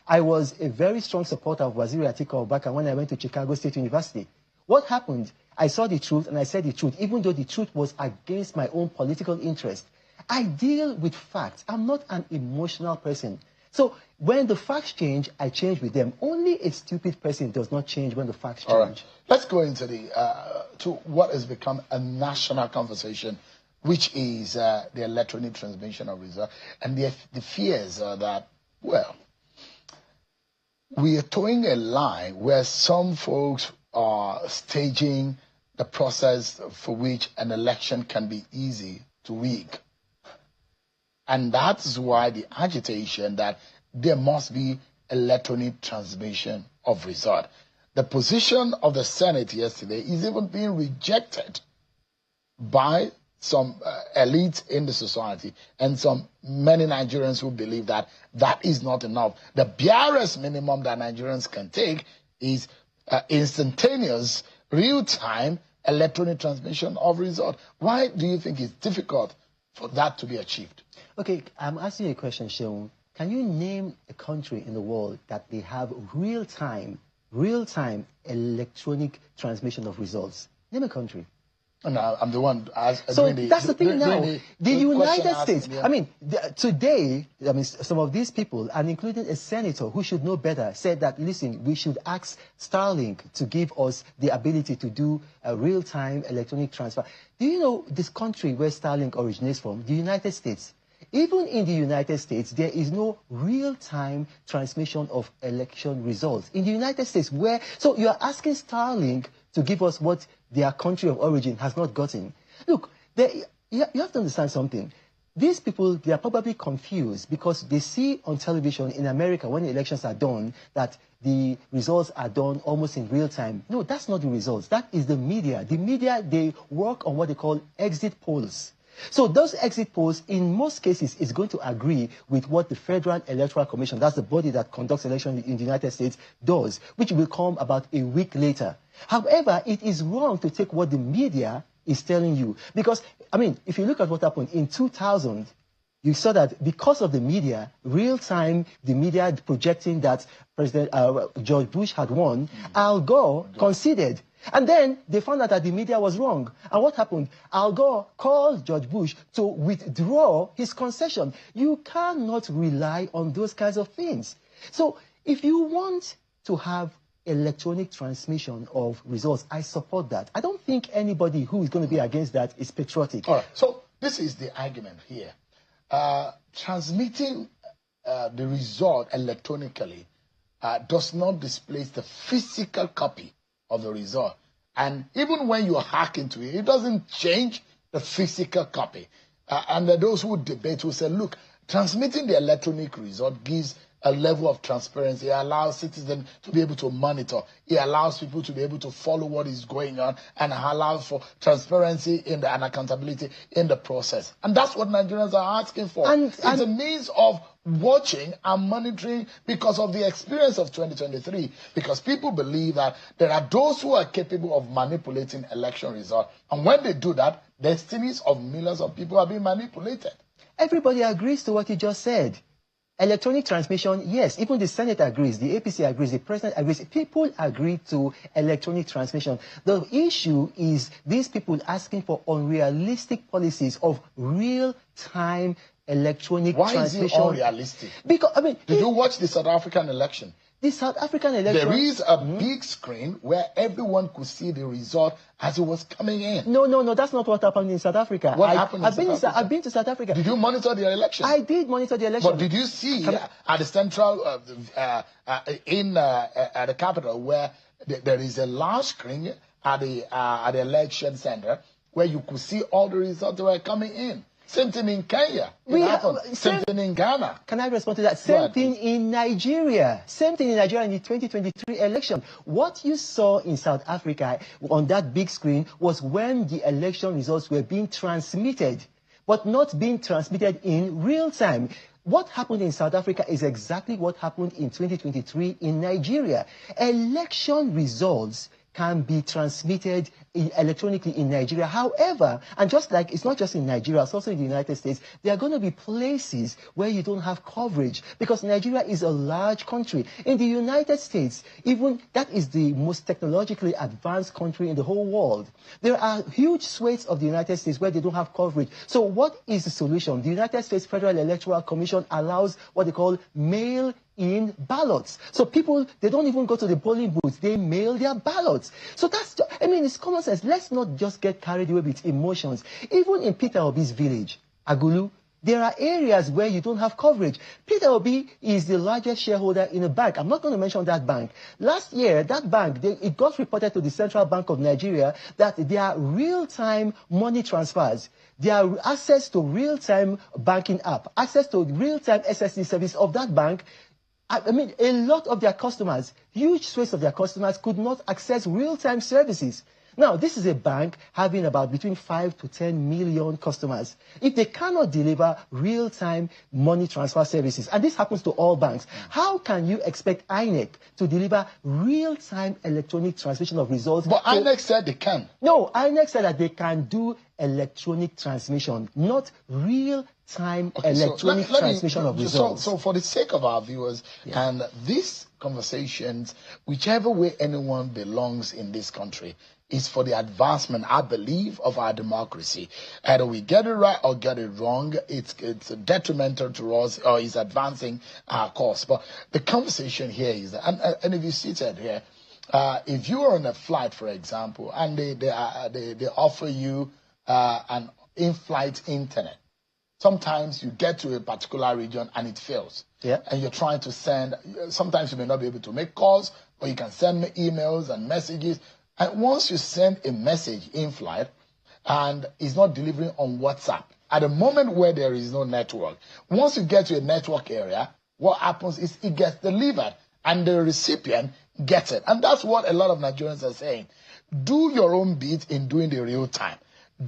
I was a very strong supporter of Waziri Atiku Abubakar when I went to Chicago State University. What happened? I saw the truth and I said the truth, even though the truth was against my own political interest. I deal with facts. I'm not an emotional person. So when the facts change, I change with them. Only a stupid person does not change when the facts change. All right. Let's go into to what has become a national conversation, which is the electronic transmission of results, and the fears that, well, we are towing a line where some folks are staging the process for which an election can be easy to rig. And that's why the agitation that there must be electronic transmission of result. The position of the Senate yesterday is even being rejected by some elites in the society and many Nigerians who believe that that is not enough. The barest minimum that Nigerians can take is instantaneous, real-time electronic transmission of result. Why do you think it's difficult for that to be achieved? Okay, I'm asking you a question, Sheung. Can you name a country in the world that they have real-time electronic transmission of results? Name a country. No, I'm the one. So that's the thing now. The United States. Yeah. I mean, today, some of these people, and including a senator who should know better, said that, listen, we should ask Starlink to give us the ability to do a real-time electronic transfer. Do you know this country where Starlink originates from? The United States. Even in the United States, there is no real-time transmission of election results. In the United States, so you're asking Starlink to give us what their country of origin has not gotten. Look, you have to understand something. These people, they are probably confused because they see on television in America when the elections are done that the results are done almost in real time. No, that's not the results. That is the media. The media, they work on what they call exit polls. So those exit polls, in most cases, is going to agree with what the Federal Electoral Commission, that's the body that conducts elections in the United States, does, which will come about a week later. However, it is wrong to take what the media is telling you. Because, I mean, if you look at what happened in 2000, you saw that because of the media, real-time, the media projecting that President George Bush had won, Al Gore conceded. And then they found out that the media was wrong. And what happened? Al Gore called George Bush to withdraw his concession. You cannot rely on those kinds of things. So if you want to have electronic transmission of results, I support that. I don't think anybody who is going to be against that is patriotic. All right. So this is the argument here. Transmitting the result electronically does not displace the physical copy of the result. And even when you hack into it, it doesn't change the physical copy. And those who debate will say, look, transmitting the electronic result gives a level of transparency. It allows citizens to be able to monitor. It allows people to be able to follow what is going on and allows for transparency and accountability in the process. And that's what Nigerians are asking for. It's a means of watching and monitoring because of the experience of 2023. Because people believe that there are those who are capable of manipulating election results. And when they do that, destinies of millions of people are being manipulated. Everybody agrees to what you just said. Electronic transmission, yes, even the Senate agrees, the APC agrees, the President agrees. People agree to electronic transmission. The issue is these people asking for unrealistic policies of real-time electronic transmission. Why is it unrealistic? Because, I mean... Did you watch the South African election? The South African election... There is a big screen where everyone could see the result as it was coming in. No, that's not what happened in South Africa. What happened in South Africa? I've been to South Africa. Did you monitor the election? I did monitor the election. But did you see at the central, in the capital, where there is a large screen at the election center where you could see all the results that were coming in? Same thing in Kenya. Same thing in Ghana. Can I respond to that? Same thing in Nigeria. Same thing in Nigeria in the 2023 election. What you saw in South Africa on that big screen was when the election results were being transmitted, but not being transmitted in real time. What happened in South Africa is exactly what happened in 2023 in Nigeria. Election results can be transmitted electronically in Nigeria. However, and just like it's not just in Nigeria, it's also in the United States, there are going to be places where you don't have coverage because Nigeria is a large country. In the United States, even that is the most technologically advanced country in the whole world. There are huge swathes of the United States where they don't have coverage. So what is the solution? The United States Federal Electoral Commission allows what they call mail-in ballots. So people, they don't even go to the polling booths, they mail their ballots. So that's, I mean, it's common sense. Let's not just get carried away with emotions. Even in Peter Obi's village, Agulu, there are areas where you don't have coverage. Peter Obi is the largest shareholder in a bank. I'm not going to mention that bank. Last year, that bank, it got reported to the Central Bank of Nigeria that their real-time money transfers, their access to real-time banking app, access to real-time SSD service of that bank, I mean, a lot of their customers, huge swathes of their customers could not access real-time services. Now, this is a bank having about between 5 to 10 million customers. If they cannot deliver real-time money transfer services, and this happens to all banks, how can you expect INEC to deliver real-time electronic transmission of results? But INEC said they can. No, INEC said that they can do electronic transmission, not real-time electronic transmission of results. So for the sake of our viewers and these conversations, whichever way anyone belongs in this country, is for the advancement, I believe, of our democracy. Either we get it right or get it wrong, it's detrimental to us or is advancing our cause. But the conversation here is, and if you seated here, if you are on a flight, for example, and they offer you an in-flight internet, sometimes you get to a particular region and it fails. Yeah. And you're trying to send, sometimes you may not be able to make calls, but you can send emails and messages. And once you send a message in flight and it's not delivering on WhatsApp, at a moment where there is no network, once you get to a network area, what happens is it gets delivered and the recipient gets it. And that's what a lot of Nigerians are saying. Do your own bit in doing the real time.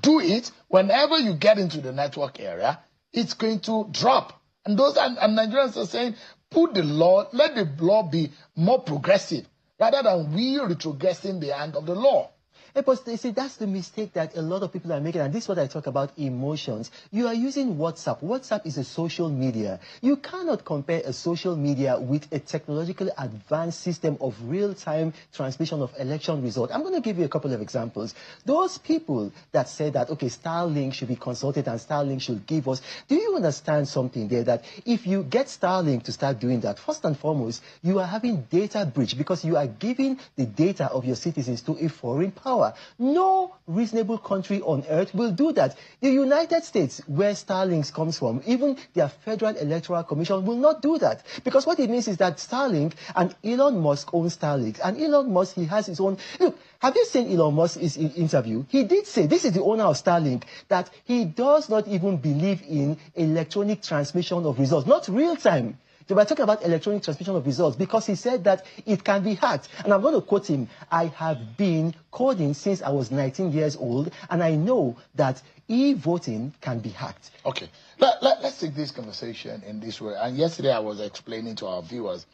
Do it whenever you get into the network area, it's going to drop. And Nigerians are saying, put the law, let the law be more progressive, rather than we retrogressing the hand of the law. But you see, that's the mistake that a lot of people are making, and this is what I talk about emotions. You are using WhatsApp. WhatsApp is a social media. You cannot compare a social media with a technologically advanced system of real-time transmission of election results. I'm going to give you a couple of examples. Those people that say that, okay, Starlink should be consulted and Starlink should give us, do you understand something there that if you get Starlink to start doing that, first and foremost, you are having data breach because you are giving the data of your citizens to a foreign power. No reasonable country on earth will do that. The United States, where Starlink comes from, even their Federal Electoral Commission will not do that. Because what it means is that Starlink and Elon Musk own Starlink. And Elon Musk, he has his own... Look, have you seen Elon Musk's interview? He did say, this is the owner of Starlink, that he does not even believe in electronic transmission of results, not real time. They were talking about electronic transmission of results because he said that it can be hacked. And I'm going to quote him, I have been coding since I was 19 years old, and I know that e-voting can be hacked. Okay, let's take this conversation in this way. And yesterday I was explaining to our viewers,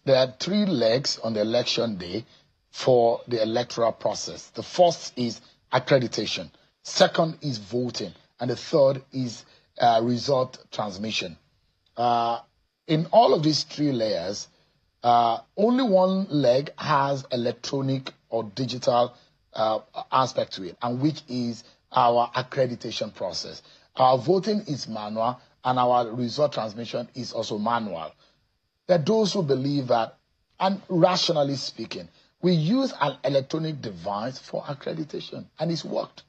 there are 3 legs on the election day for the electoral process. The first is accreditation. Second is voting. And the third is result transmission. In all of these 3 layers, only one leg has electronic or digital aspect to it, and which is our accreditation process. Our voting is manual, and our result transmission is also manual. There are those who believe that, and rationally speaking, we use an electronic device for accreditation, and it's worked.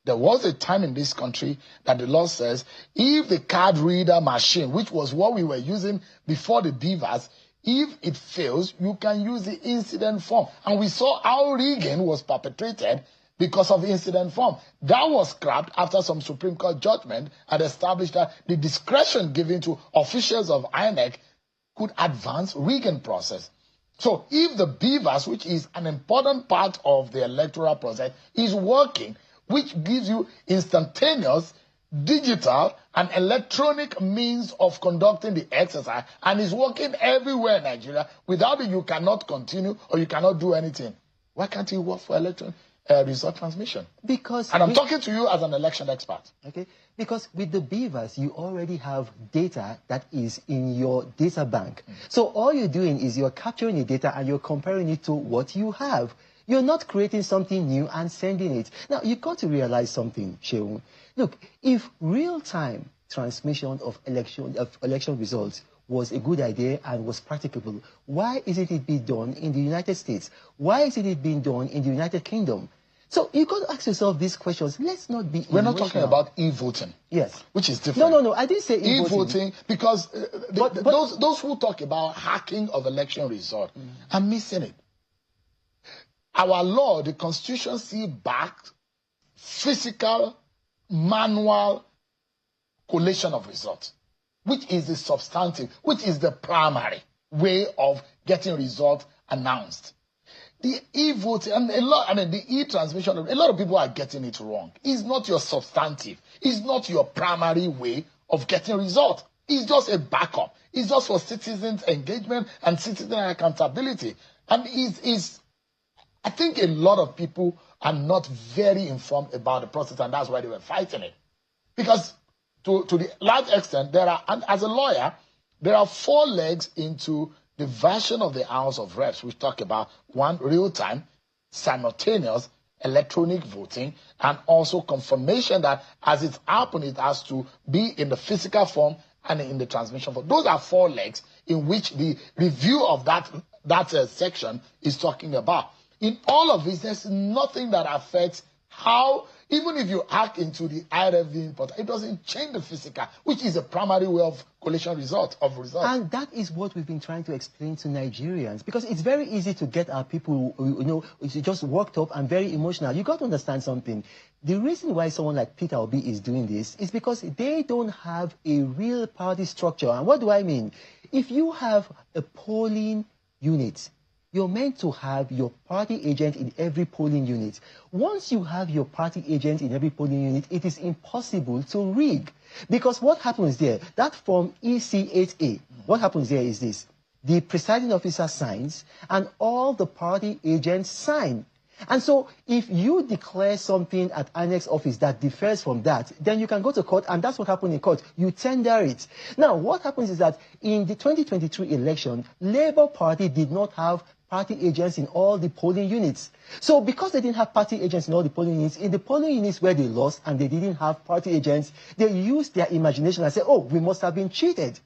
There was a time in this country that the law says if the card reader machine, which was what we were using before the BVAS, if it fails, you can use the incident form. And we saw how rigging was perpetrated because of the incident form. That was scrapped after some Supreme Court judgment had established that the discretion given to officials of INEC could advance rigging process. So if the BVAS, which is an important part of the electoral process, is working, which gives you instantaneous, digital, and electronic means of conducting the exercise, and is working everywhere in Nigeria. Without it, you cannot continue or you cannot do anything. Why can't it work for electronic? result transmission. And I'm talking to you as an election expert. Okay, because with the BVAS, you already have data that is in your data bank. So all you're doing is you're capturing the data and you're comparing it to what you have. You're not creating something new and sending it. Now, you've got to realize something, Shehu. Look, if real-time transmission of election results was a good idea and was practicable, why isn't it being done in the United States? Why isn't it being done in the United Kingdom? So you've got to ask yourself these questions. Let's not be We're not talking about e-voting. Yes. Which is different. No, I didn't say e-voting. Because those who talk about hacking of election result are missing it. Our law, the Constitution, see back physical, manual collation of results, which is the substantive, which is the primary way of getting results announced. The e-voting, and the e-transmission, a lot of people are getting it wrong. It's not your substantive. It's not your primary way of getting results. It's just a backup. It's just for citizens' engagement and citizen accountability. And I think a lot of people are not very informed about the process, and that's why they were fighting it. Because to the large extent, as a lawyer, there are 4 legs into the version of the House of Reps, which talk about 1, real-time, simultaneous, electronic voting, and also confirmation that as it's happened, it has to be in the physical form and in the transmission form. Those are 4 legs in which the review of that section is talking about. In all of this, there's nothing that affects how, even if you hack into the IRFV portal, it doesn't change the physical, which is a primary way of collation results. And that is what we've been trying to explain to Nigerians, because it's very easy to get our people, just worked up and very emotional. You got to understand something. The reason why someone like Peter Obi is doing this is because they don't have a real party structure. And what do I mean? If you have a polling unit, you're meant to have your party agent in every polling unit. Once you have your party agent in every polling unit, it is impossible to rig. Because what happens there, that form EC8A, what happens there is this. The presiding officer signs and all the party agents sign. And so if you declare something at INEC office that differs from that, then you can go to court, and that's what happened in court. You tender it. Now, what happens is that in the 2023 election, Labour Party did not have party agents in all the polling units. So because they didn't have party agents in all the polling units, in the polling units where they lost and they didn't have party agents, they used their imagination and said, oh, we must have been cheated.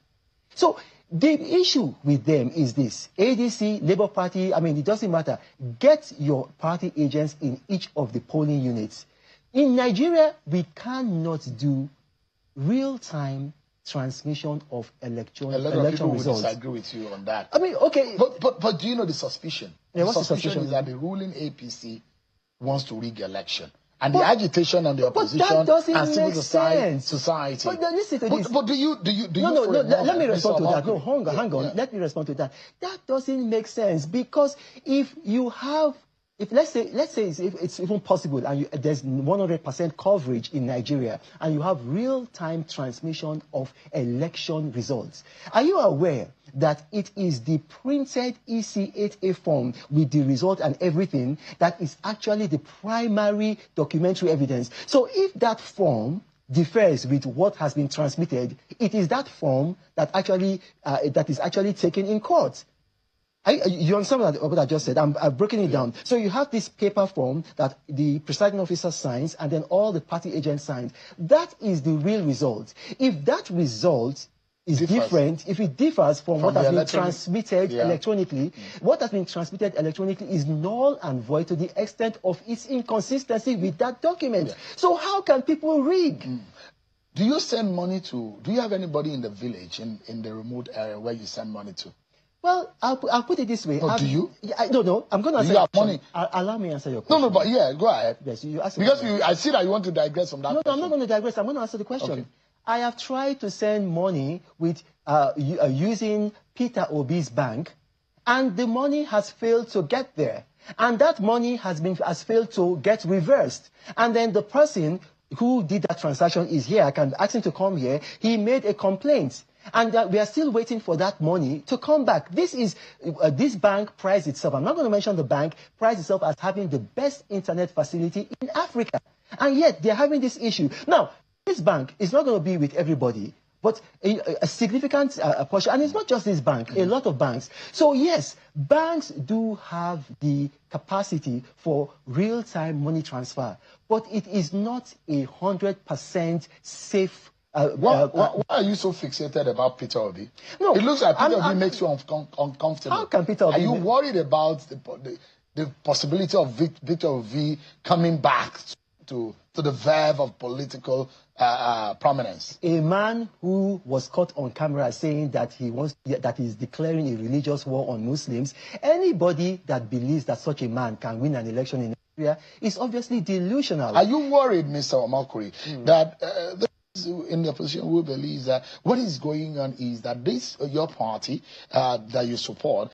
So the issue with them is this. ADC, Labour Party, it doesn't matter. Get your party agents in each of the polling units. In Nigeria, we cannot do real-time transmission of election results. A lot of people will disagree with you on that. Okay. But do you know the suspicion? Yeah, the suspicion is that the ruling APC wants to rig election. And the agitation on the opposition and civil society. But listen to this. But do you No, let me respond to that. No, hang on. Let me respond to that. That doesn't make sense, because if you have, let's say it's even possible, and there's 100% coverage in Nigeria, and you have real-time transmission of election results. Are you aware that it is the printed EC8A form with the result and everything that is actually the primary documentary evidence? So if that form differs with what has been transmitted, it is that form that is actually taken in court. You understand what I just said? I've broken it down. So you have this paper form that the presiding officer signs and then all the party agents sign. That is the real result. If that result is different, if it differs from what has been transmitted electronically, what has been transmitted electronically is null and void to the extent of its inconsistency with that document. So how can people rig? Do you send money to, do you have anybody in the village, in the remote area where you send money to? Well, I'll put it this way. Do you? No, I'm going to answer your question. Allow me to answer your question. No, but go ahead. Yes, you ask because I see that you want to digress from that question. No, I'm not going to digress. I'm going to answer the question. Okay. I have tried to send money with using Peter Obi's bank, and the money has failed to get there. And that money has failed to get reversed. And then the person who did that transaction is here. I can ask him to come here. He made a complaint. And we are still waiting for that money to come back. This bank prides itself, I'm not going to mention the bank, prides itself as having the best internet facility in Africa. And yet they're having this issue. Now, this bank is not going to be with everybody, but a significant portion, and it's not just this bank, a lot of banks. So yes, banks do have the capacity for real-time money transfer, but it is not 100% safe. Why are you so fixated about Peter Obi? No, it looks like Peter Obi makes you uncomfortable. How can Peter Obi? Are you worried about the possibility of Victor Obi coming back to the verve of political prominence? A man who was caught on camera saying that he's declaring a religious war on Muslims. Anybody that believes that such a man can win an election in Nigeria is obviously delusional. Are you worried, Mr. Omokhuri, that in the opposition who believes that what is going on is that your party that you support